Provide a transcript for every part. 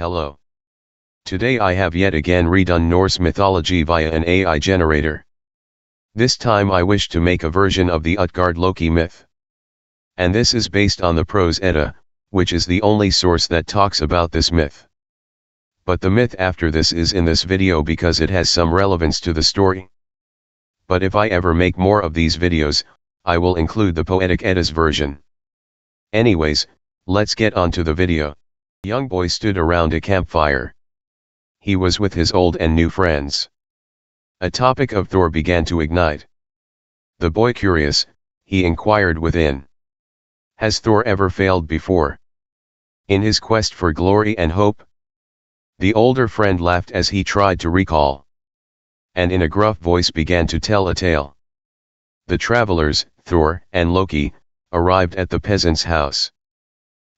Hello. Today I have yet again redone Norse mythology via an AI generator. This time I wish to make a version of the Utgard-Loki myth. And this is based on the Prose Edda, which is the only source that talks about this myth. But the myth after this is in this video because it has some relevance to the story. But if I ever make more of these videos, I will include the Poetic Edda's version. Anyways, let's get on to the video. A young boy stood around a campfire. He was with his old and new friends. A topic of Thor began to ignite. The boy curious, he inquired within. Has Thor ever failed before? In his quest for glory and hope? The older friend laughed as he tried to recall. And in a gruff voice began to tell a tale. The travelers, Thor and Loki, arrived at the peasant's house.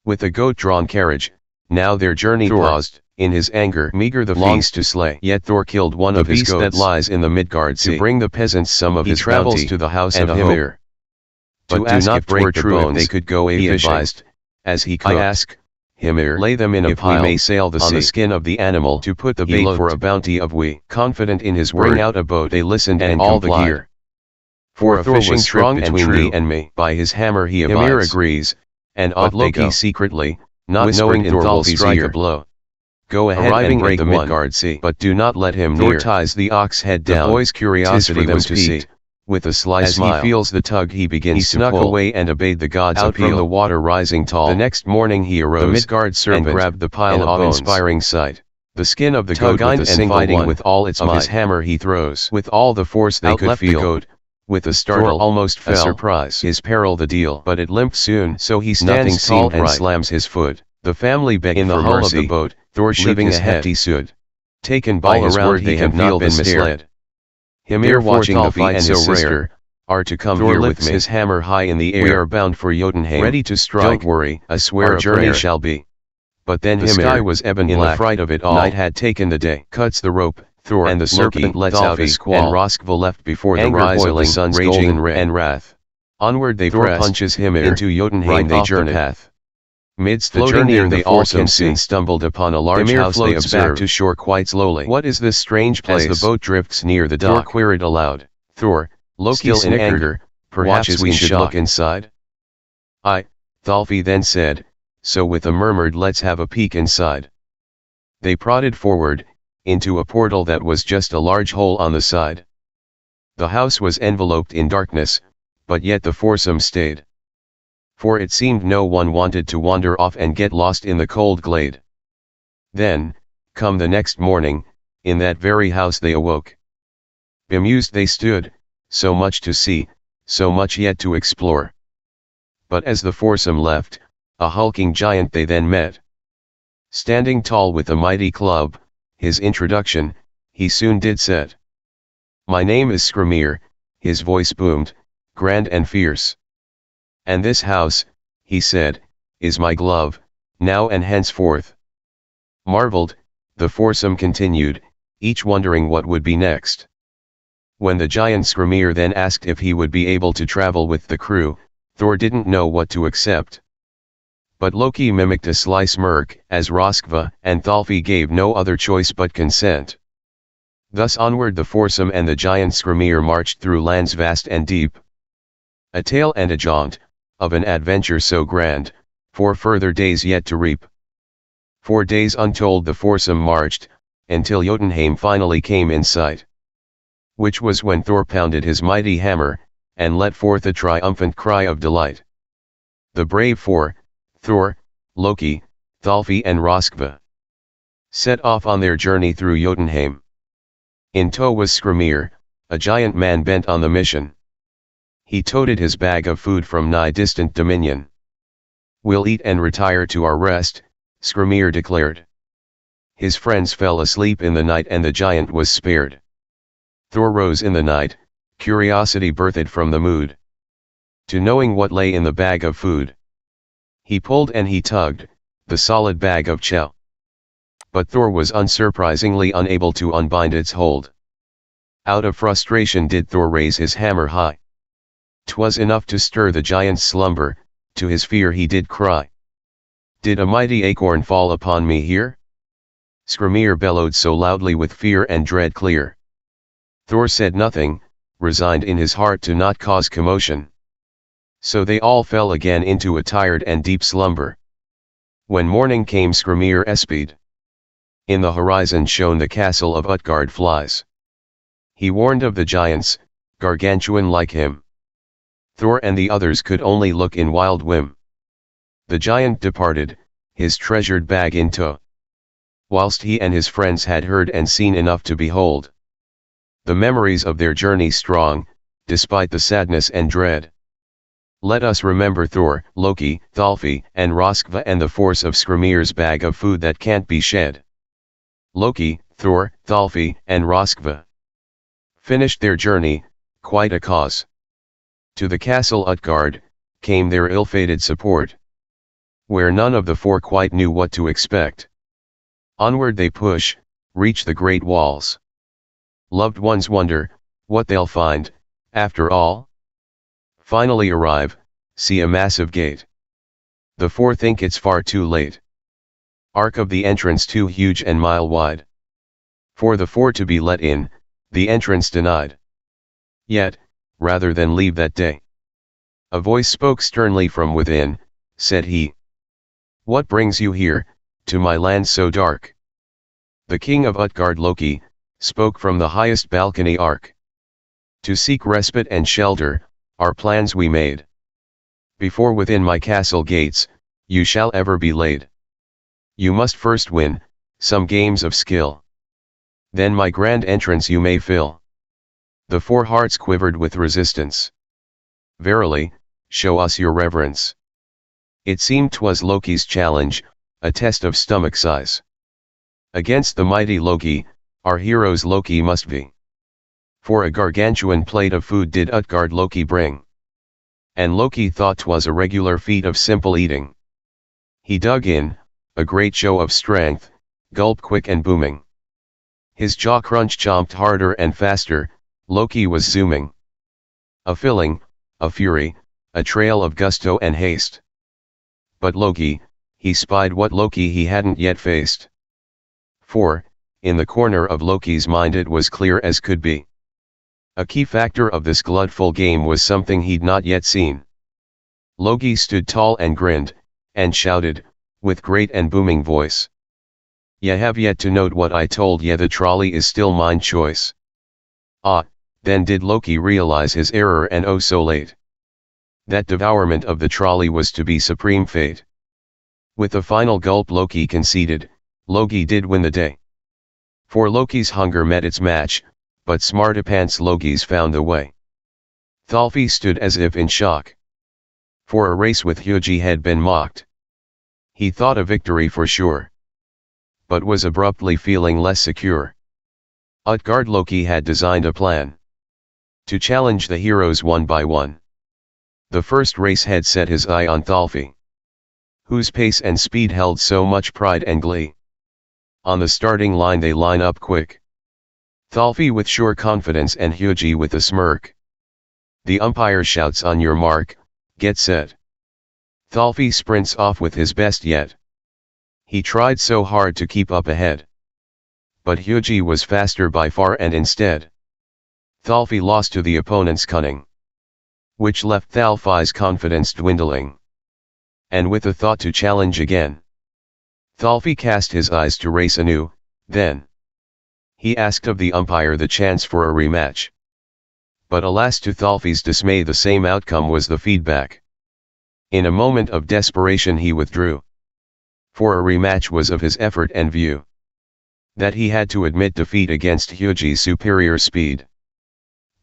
With a goat-drawn carriage, now their journey paused, in his anger meager the feast to slay. Yet Thor killed one of his goats that lies in the Midgard Sea to bring the peasants some of his bounty to the house of Hymir. But do not break the bones, they could go he advised, as he could. I ask, Hymir, lay them in a pile, we may sail the sea on the skin of the animal to put the bait for a bounty of we. Confident in his word, bring out a boat, they listened and all complied. The gear. For a Thor fishing was strong between thee and me, by his hammer he abides. Hymir agrees, and off Loki they go. Secretly, not knowing Thor will strike a blow. Go ahead arriving and break the Midgard Sea, but do not let him Thor near. Ties the ox head down. The boy's curiosity was piqued. With a sly smile, as he feels the tug he begins to snuck pull away and obeyed the god's out appeal. From the water rising tall. The next morning he arose, the Midgard serpent, and grabbed the pile of bones. Inspiring sight. The skin of the goat with a single fighting one. With all its might. His hammer he throws. With all the force they could feel. The goat. With a startle almost fell. A surprise. His peril the deal. But it limped soon, so he stands tall and slams his foot. The family begged in the hull mercy. Of the boat, Thor leaving a hefty sood. Taken by all his around word they have not been misled. Hymir watching the fight and his sister, are to come Thor here with me. His hammer high in the air. We are bound for Jotunheim, ready to strike. Don't worry, I swear our journey prayer. Shall be. But then the Hymir, sky was ebon in black. The fright of it all. Night had taken the day. Cuts the rope, Thor and the serpent lets out a squall. And Roskva left before the rise of the sun's raging and wrath. Onward they Thor punches Hymir into Jotunheim right they journey. Path. Midst the journey they also soon stumbled upon a large house they observed back to shore quite slowly. What is this strange place? As the boat drifts near the dock, Thor queried aloud. Thor, Loki still in anger, perhaps we should look inside? Thjalfi then said, so with a murmured let's have a peek inside. They prodded forward, into a portal that was just a large hole on the side. The house was enveloped in darkness, but yet the foursome stayed. For it seemed no one wanted to wander off and get lost in the cold glade. Then, come the next morning, in that very house they awoke. Bemused they stood, so much to see, so much yet to explore. But as the foursome left, a hulking giant they then met. Standing tall with a mighty club, his introduction, he soon did set. My name is Skrymir, his voice boomed, grand and fierce. And this house, he said, is my glove, now and henceforth. Marveled, the foursome continued, each wondering what would be next. When the giant Skrymir then asked if he would be able to travel with the crew, Thor didn't know what to accept. But Loki mimicked a sly smirk, as Roskva and Thjalfi gave no other choice but consent. Thus onward the foursome and the giant Skrymir marched through lands vast and deep. A tale and a jaunt, of an adventure so grand, 4 further days yet to reap. 4 days untold the foursome marched, until Jotunheim finally came in sight. Which was when Thor pounded his mighty hammer, and let forth a triumphant cry of delight. The brave four, Thor, Loki, Thjalfi and Roskva, set off on their journey through Jotunheim. In tow was Skrymir, a giant man bent on the mission. He toted his bag of food from nigh distant dominion. We'll eat and retire to our rest, Skrymir declared. His friends fell asleep in the night and the giant was spared. Thor rose in the night, curiosity birthed from the mood. To knowing what lay in the bag of food. He pulled and he tugged, the solid bag of chow. But Thor was unsurprisingly unable to unbind its hold. Out of frustration did Thor raise his hammer high. 'Twas enough to stir the giant's slumber, to his fear he did cry. Did a mighty acorn fall upon me here? Skrymir bellowed so loudly with fear and dread clear. Thor said nothing, resigned in his heart to not cause commotion. So they all fell again into a tired and deep slumber. When morning came Skrymir espied. In the horizon shone the castle of Utgard flies. He warned of the giants, gargantuan like him. Thor and the others could only look in wild whim. The giant departed, his treasured bag in tow. Whilst he and his friends had heard and seen enough to behold the memories of their journey strong, despite the sadness and dread. Let us remember Thor, Loki, Thalfi, and Röskva and the force of Skrymir's bag of food that can't be shed. Loki, Thor, Thalfi, and Röskva finished their journey, quite a cause. To the castle Utgard came their ill-fated support, where none of the four quite knew what to expect. Onward they push, reach the great walls. Loved ones wonder what they'll find, after all. Finally arrive, see a massive gate. The four think it's far too late. Arc of the entrance too huge and mile wide. For the four to be let in, the entrance denied. Yet, rather than leave that day, a voice spoke sternly from within, said he. What brings you here, to my land so dark? The king of Utgard-Loki spoke from the highest balcony arc. To seek respite and shelter, our plans we made. Before within my castle gates, you shall ever be laid. You must first win some games of skill. Then my grand entrance you may fill. The four hearts quivered with resistance. Verily, show us your reverence. It seemed 'twas Loki's challenge, a test of stomach size. Against the mighty Loki, our heroes Loki must be. For a gargantuan plate of food did Utgard-Loki bring. And Loki thought 'twas a regular feat of simple eating. He dug in, a great show of strength, gulp quick and booming. His jaw crunch chomped harder and faster, Loki was zooming. A filling, a fury, a trail of gusto and haste. But Loki, he spied what Loki he hadn't yet faced. For, in the corner of Loki's mind it was clear as could be. A key factor of this glutful game was something he'd not yet seen. Loki stood tall and grinned, and shouted, with great and booming voice. Ye have yet to note what I told ye, the trolley is still mine choice. Ah, then did Loki realize his error, and oh so late. That devourment of the trolley was to be supreme fate. With a final gulp Loki conceded, Loki did win the day. For Loki's hunger met its match, but smartpants Loki's found the way. Thalfi stood as if in shock. For a race with Hugi had been mocked. He thought a victory for sure. But was abruptly feeling less secure. Utgard-Loki had designed a plan to challenge the heroes one by one. The first race had set his eye on Thalfi, whose pace and speed held so much pride and glee. On the starting line they line up quick. Thalfi with sure confidence and Hugi with a smirk. The umpire shouts, on your mark, get set. Thalfi sprints off with his best yet. He tried so hard to keep up ahead. But Hugi was faster by far, and instead, Thalfi lost to the opponent's cunning, which left Thalfi's confidence dwindling. And with a thought to challenge again, Thalfi cast his eyes to race anew, then he asked of the umpire the chance for a rematch. But alas, to Thalfi's dismay the same outcome was the feedback. In a moment of desperation he withdrew. For a rematch was of his effort and view. That he had to admit defeat against Hugi's superior speed.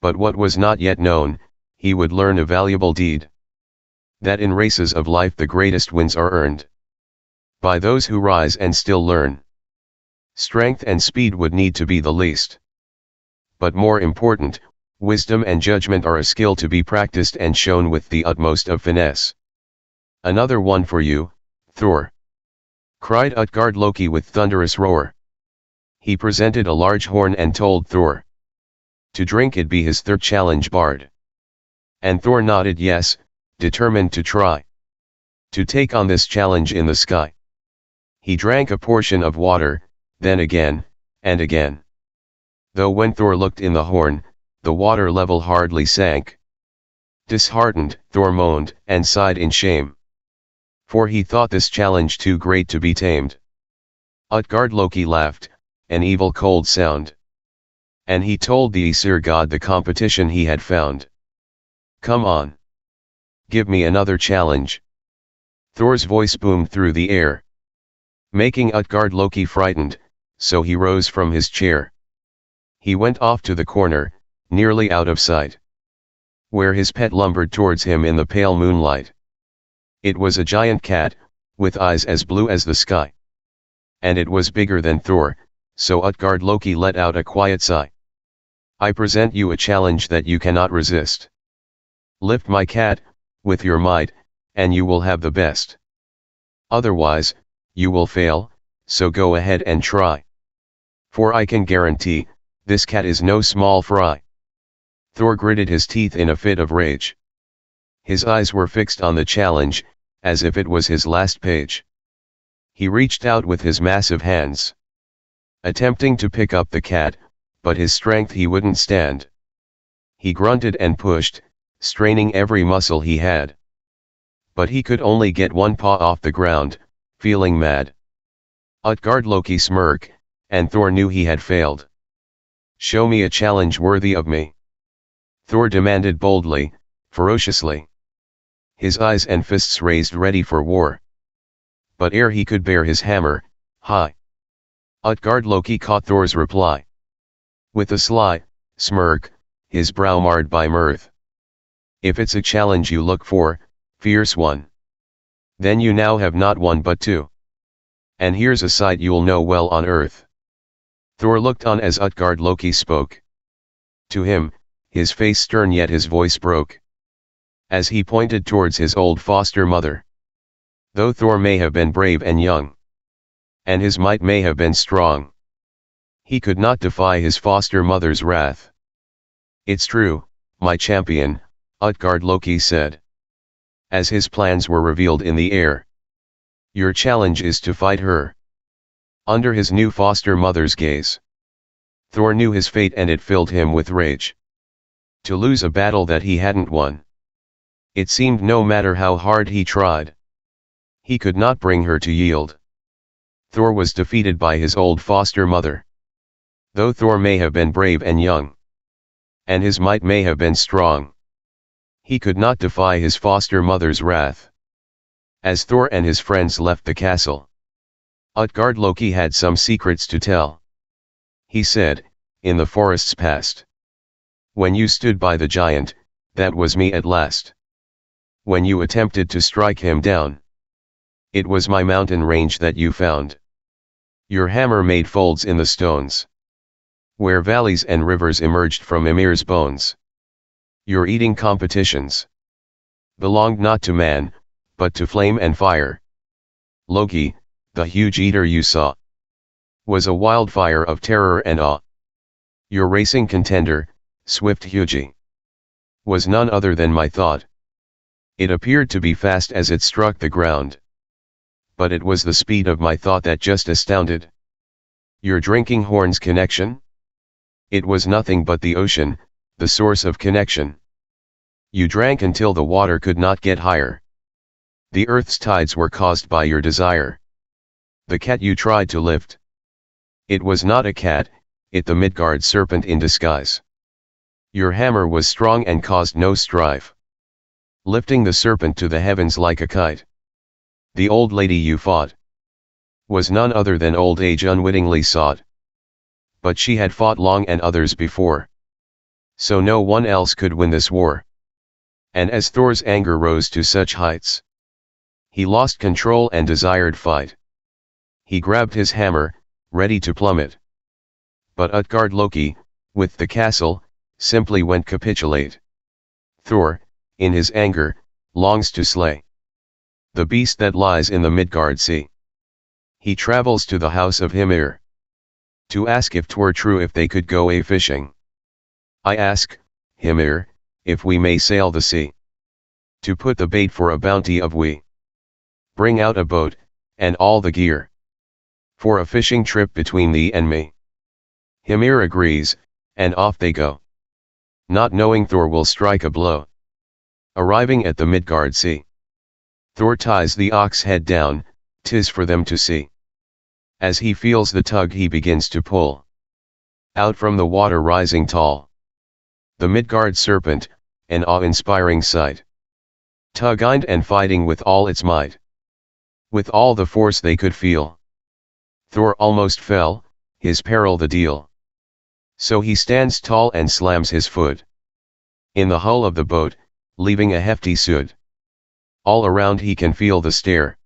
But what was not yet known, he would learn a valuable deed. That in races of life the greatest wins are earned by those who rise and still learn. Strength and speed would need to be the least. But more important, wisdom and judgment are a skill to be practiced and shown with the utmost of finesse. Another one for you, Thor! Cried Utgard-Loki with thunderous roar. He presented a large horn and told Thor to drink it be his third challenge barred. And Thor nodded yes, determined to try to take on this challenge in the sky. He drank a portion of water, then again, and again. Though when Thor looked in the horn, the water level hardly sank. Disheartened, Thor moaned and sighed in shame. For he thought this challenge too great to be tamed. Utgard-Loki laughed, an evil cold sound. And he told the Aesir god the competition he had found. Come on. Give me another challenge. Thor's voice boomed through the air, making Utgard-Loki frightened, so he rose from his chair. He went off to the corner, nearly out of sight, where his pet lumbered towards him in the pale moonlight. It was a giant cat, with eyes as blue as the sky. And it was bigger than Thor, so Utgard-Loki let out a quiet sigh. I present you a challenge that you cannot resist. Lift my cat, with your might, and you will have the best. Otherwise, you will fail, so go ahead and try. For I can guarantee, this cat is no small fry. Thor gritted his teeth in a fit of rage. His eyes were fixed on the challenge, as if it was his last page. He reached out with his massive hands, attempting to pick up the cat, but his strength he wouldn't stand. He grunted and pushed, straining every muscle he had. But he could only get one paw off the ground, feeling mad. Utgard-Loki smirked, and Thor knew he had failed. Show me a challenge worthy of me. Thor demanded boldly, ferociously. His eyes and fists raised ready for war. But ere he could bear his hammer, high, Utgard-Loki caught Thor's reply. With a sly smirk, his brow marred by mirth. If it's a challenge you look for, fierce one, then you now have not one but two. And here's a sight you'll know well on earth. Thor looked on as Utgard-Loki spoke. To him, his face stern yet his voice broke, as he pointed towards his old foster mother. Though Thor may have been brave and young, and his might may have been strong, he could not defy his foster mother's wrath. It's true, my champion, Utgard-Loki said, as his plans were revealed in the air. Your challenge is to fight her. Under his new foster mother's gaze, Thor knew his fate and it filled him with rage. To lose a battle that he hadn't won. It seemed no matter how hard he tried, he could not bring her to yield. Thor was defeated by his old foster mother. Though Thor may have been brave and young, and his might may have been strong, he could not defy his foster mother's wrath. As Thor and his friends left the castle, Utgard-Loki had some secrets to tell. He said, in the forests past, when you stood by the giant, that was me at last. When you attempted to strike him down, it was my mountain range that you found. Your hammer made folds in the stones, where valleys and rivers emerged from Ymir's bones. Your eating competitions belonged not to man, but to flame and fire. Loki, the huge eater you saw, was a wildfire of terror and awe. Your racing contender, swift Hugi, was none other than my thought. It appeared to be fast as it struck the ground, but it was the speed of my thought that just astounded. Your drinking horn's connection? It was nothing but the ocean, the source of connection. You drank until the water could not get higher. The earth's tides were caused by your desire. The cat you tried to lift, it was not a cat, it the Midgard serpent in disguise. Your hammer was strong and caused no strife, lifting the serpent to the heavens like a kite. The old lady you fought was none other than old age unwittingly sought. But she had fought long and others before, so no one else could win this war. And as Thor's anger rose to such heights, he lost control and desired fight. He grabbed his hammer, ready to plummet. But Utgard-Loki, with the castle, simply went capitulate. Thor, in his anger, longs to slay the beast that lies in the Midgard Sea. He travels to the house of Ymir, to ask if 'twere true if they could go a-fishing. I ask, Ymir, if we may sail the sea, to put the bait for a bounty of we. Bring out a boat, and all the gear. for a fishing trip between thee and me. Hymir agrees, and off they go. Not knowing Thor will strike a blow. Arriving at the Midgard Sea, Thor ties the ox head down, 'tis for them to see. As he feels the tug he begins to pull. Out from the water rising tall. The Midgard serpent, an awe-inspiring sight. Tugging and fighting with all its might. With all the force they could feel. Thor almost fell, his peril the deal. So he stands tall and slams his foot in the hull of the boat, leaving a hefty soot. All around he can feel the stare.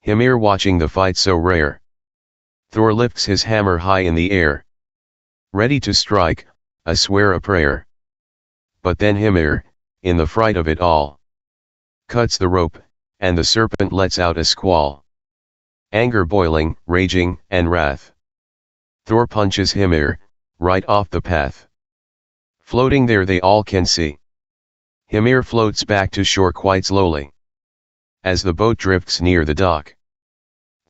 Hymir watching the fight so rare. Thor lifts his hammer high in the air. Ready to strike, swear a prayer. But then Hymir, in the fright of it all, cuts the rope, and the serpent lets out a squall. Anger boiling, raging, and wrath. Thor punches Hymir, right off the path. Floating there they all can see. Hymir floats back to shore quite slowly. As the boat drifts near the dock.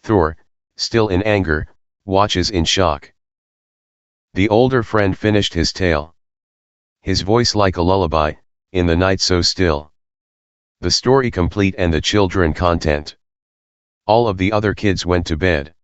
Thor, still in anger, watches in shock. The older friend finished his tale. His voice like a lullaby, in the night so still. The story complete and the children content. All of the other kids went to bed.